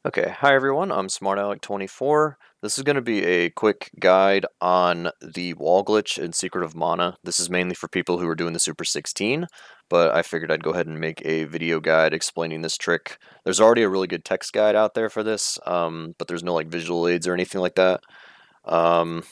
Okay, hi everyone, I'm SmartAlec24. This is going to be a quick guide on the wall glitch in Secret of Mana. This is mainly for people who are doing the Super 16, but I figured I'd go ahead and make a video guide explaining this trick. There's already a really good text guide out there for this, but there's no like visual aids or anything like that. And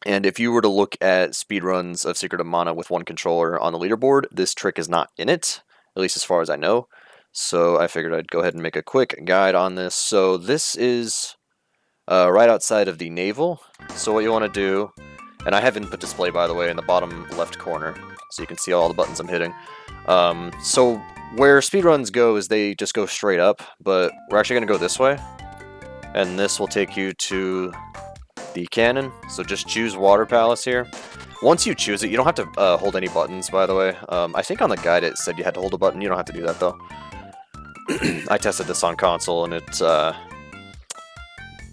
if you were to look at speedruns of Secret of Mana with one controller on the leaderboard, this trick is not in it, at least as far as I know. So I figured I'd go ahead and make a quick guide on this. So this is right outside of the navel. So what you want to do, and I have input display by the way in the bottom left corner, so you can see all the buttons I'm hitting. So where speedruns go is they just go straight up, but we're actually going to go this way. And this will take you to the cannon. So just choose Water Palace here. Once you choose it, you don't have to hold any buttons, by the way. I think on the guide it said you had to hold a button. You don't have to do that, though. I tested this on console, and it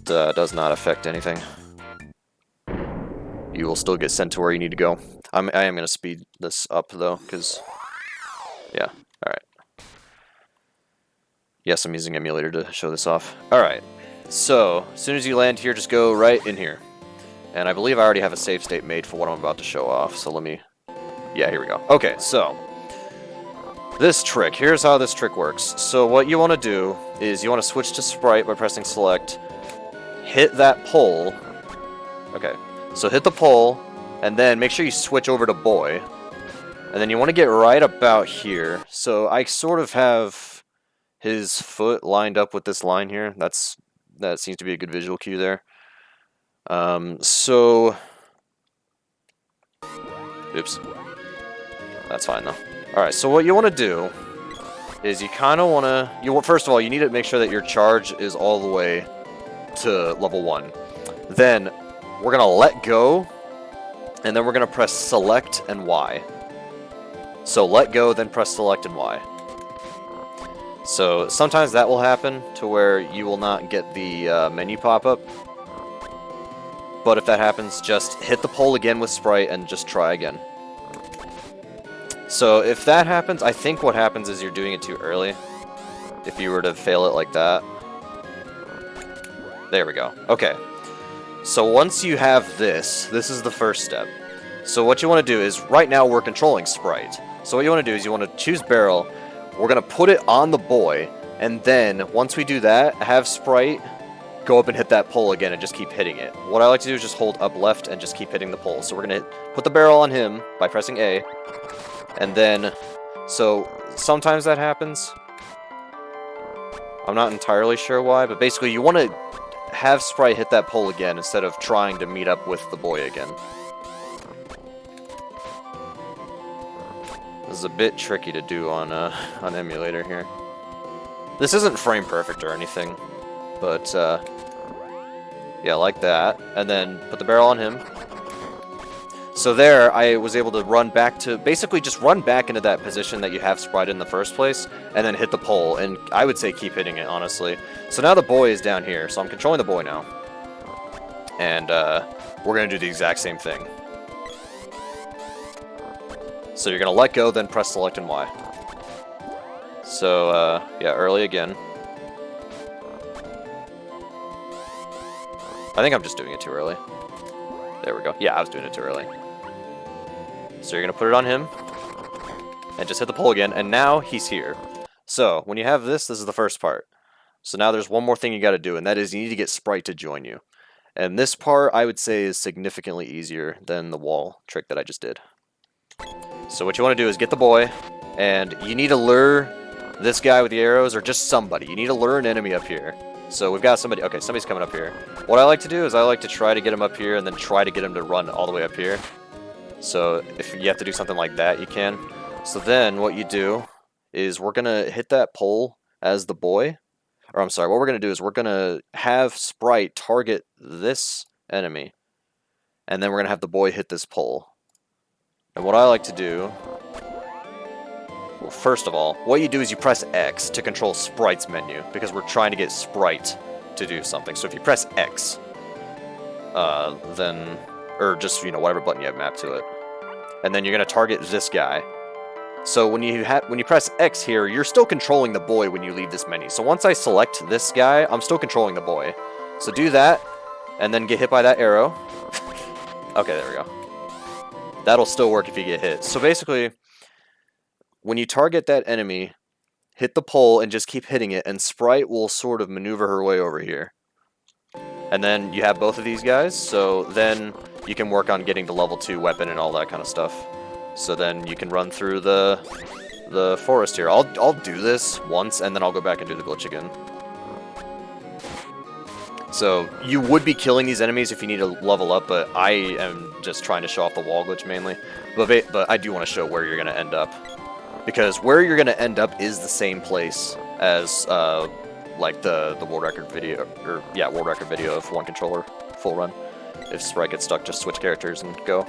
does not affect anything. You will still get sent to where you need to go. I am going to speed this up, though, because... Yeah, alright. Yes, I'm using emulator to show this off. Alright, so, as soon as you land here, just go right in here. And I believe I already have a save state made for what I'm about to show off, so let me... Yeah, here we go. Okay, so... This trick, here's how this trick works. So what you want to do is you want to switch to sprite by pressing select, hit that pole, okay, so hit the pole, and then make sure you switch over to boy, and then you want to get right about here. So I sort of have his foot lined up with this line here. That seems to be a good visual cue there. Oops, that's fine though. Alright, so what you want to do is you kind of want to... First of all, you need to make sure that your charge is all the way to level 1. Then, we're going to let go, and then we're going to press select and Y. So let go, then press select and Y. So sometimes that will happen to where you will not get the menu pop up. But if that happens, just hit the pole again with sprite and just try again. So if that happens, I think what happens is you're doing it too early. If you were to fail it like that. There we go. Okay. So once you have this is the first step. So what you want to do is, right now we're controlling sprite. So what you want to do is you want to choose barrel. We're going to put it on the boy. And then, once we do that, have sprite go up and hit that pole again and just keep hitting it. What I like to do is just hold up left and just keep hitting the pole. So we're going to put the barrel on him by pressing A. And then, so sometimes that happens. I'm not entirely sure why, but basically you want to have sprite hit that pole again instead of trying to meet up with the boy again. This is a bit tricky to do on emulator here. This isn't frame perfect or anything, but yeah, like that. And then put the barrel on him. So there, I was able to run back to, basically just run back into that position that you have sprite in the first place, and then hit the pole, and I would say keep hitting it, honestly. So now the boy is down here, so I'm controlling the boy now. And we're going to do the exact same thing. So you're going to let go, then press select and Y. So, yeah, early again. I think I'm just doing it too early. There we go. Yeah, I was doing it too early. So you're going to put it on him, and just hit the pole again, and now he's here. So, when you have this is the first part. So now there's one more thing you got to do, and that is you need to get sprite to join you. And this part, I would say, is significantly easier than the wall trick that I just did. So what you want to do is get the boy, and you need to lure this guy with the arrows, or just somebody. You need to lure an enemy up here. So we've got somebody, okay, somebody's coming up here. What I like to do is I like to try to get him up here, and then try to get him to run all the way up here. So if you have to do something like that, you can. So then what you do is we're going to hit that pole as the boy. Or I'm sorry, what we're going to do is we're going to have sprite target this enemy. And then we're going to have the boy hit this pole. And what I like to do... Well, first of all, what you do is you press X to control sprite's menu. Because we're trying to get sprite to do something. So if you press X, then... Or just, whatever button you have mapped to it. And then you're going to target this guy. So when you press X here, you're still controlling the boy when you leave this menu. So once I select this guy, I'm still controlling the boy. So do that, and then get hit by that arrow. Okay, there we go. That'll still work if you get hit. So basically, when you target that enemy, hit the pole and just keep hitting it, and Sprite will sort of maneuver her way over here. And then you have both of these guys, so then you can work on getting the level 2 weapon and all that kind of stuff. So then you can run through the forest here. I'll do this once, and then I'll go back and do the glitch again. So you would be killing these enemies if you need to level up, but I am just trying to show off the wall glitch mainly. But I do want to show where you're going to end up. Because where you're going to end up is the same place as like the world record video, world record video of one controller full run. If Sprite gets stuck, just switch characters and go.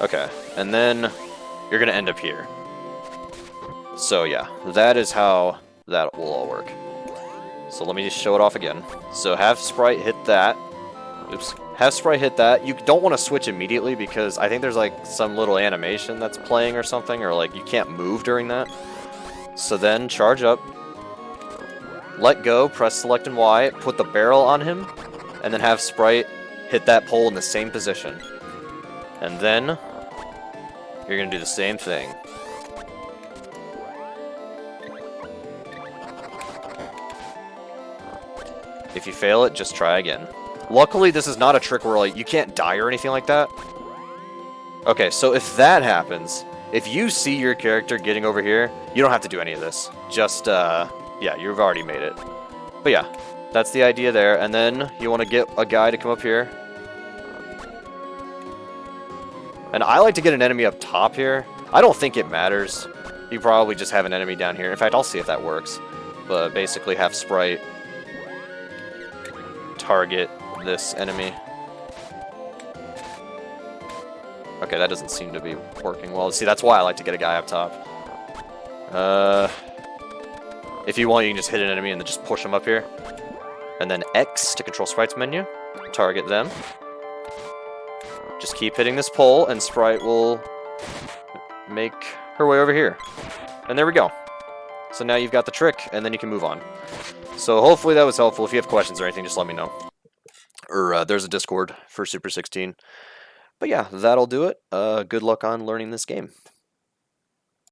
Okay, and then you're going to end up here. So yeah, that is how that will all work. So let me just show it off again. So have Sprite hit that. Oops. Have Sprite hit that. You don't want to switch immediately because I think there's like some little animation that's playing or something, or like you can't move during that. So then charge up. Let go, press select and Y, put the barrel on him, and then have Sprite hit that pole in the same position. And then you're going to do the same thing. If you fail it, just try again. Luckily, this is not a trick where like you can't die or anything like that. Okay, so if that happens, if you see your character getting over here, you don't have to do any of this. Just, yeah, you've already made it. But yeah, that's the idea there. And then you want to get a guy to come up here. And I like to get an enemy up top here. I don't think it matters. You probably just have an enemy down here. In fact, I'll see if that works. But basically have Sprite target this enemy. Okay, that doesn't seem to be working well. See, that's why I like to get a guy up top. If you want, you can just hit an enemy and then just push them up here. And then X to control Sprite's menu. Target them. Just keep hitting this pole, and Sprite will make her way over here. And there we go. So now you've got the trick, and then you can move on. So hopefully that was helpful. If you have questions or anything, just let me know. Or there's a Discord for Super 16. But yeah, that'll do it. Good luck on learning this game.